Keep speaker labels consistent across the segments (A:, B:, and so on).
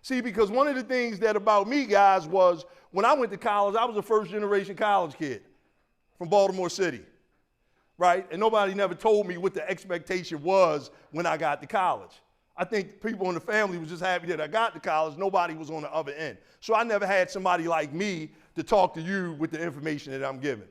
A: See, because one of the things that about me, guys, was when I went to college, I was a first-generation college kid from Baltimore City, right? And nobody never told me what the expectation was when I got to college. I think people in the family was just happy that I got to college. Nobody was on the other end. So I never had somebody like me to talk to you with the information that I'm giving.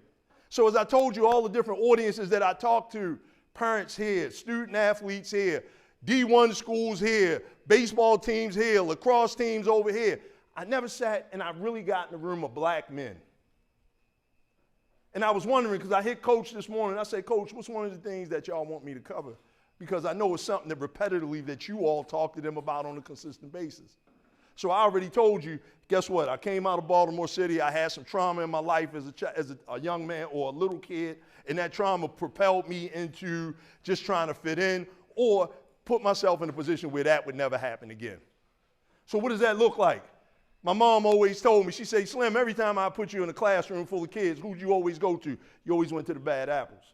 A: So as I told you, all the different audiences that I talked to, parents here, student athletes here, D1 schools here, baseball teams here, lacrosse teams over here. I never sat and I really got in a room of black men. And I was wondering, because I hit Coach this morning, I said, Coach, what's one of the things that y'all want me to cover? Because I know it's something that repetitively that you all talk to them about on a consistent basis. So I already told you, guess what? I came out of Baltimore City. I had some trauma in my life as a young man or a little kid, and that trauma propelled me into just trying to fit in or put myself in a position where that would never happen again. So what does that look like? My mom always told me, she said, Slim, every time I put you in a classroom full of kids, who'd you always go to? You always went to the bad apples.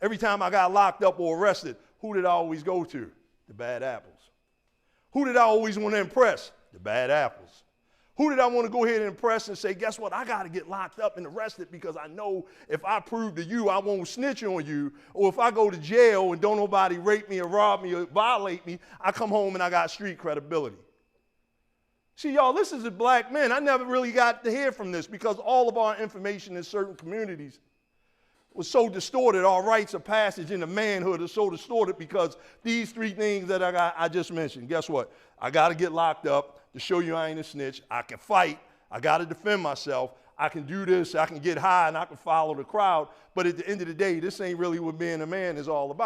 A: Every time I got locked up or arrested, who did I always go to? The bad apples. Who did I always want to impress? The bad apples. Who did I want to go ahead and impress and say, guess what, I got to get locked up and arrested because I know if I prove to you I won't snitch on you, or if I go to jail and don't nobody rape me or rob me or violate me, I come home and I got street credibility. See, y'all, this is a black man. I never really got to hear from this because all of our information in certain communities was so distorted. Our rites of passage into manhood are so distorted because these three things that I just mentioned. Guess what? I got to get locked up to show you I ain't a snitch. I can fight. I got to defend myself. I can do this. I can get high and I can follow the crowd. But at the end of the day, this ain't really what being a man is all about.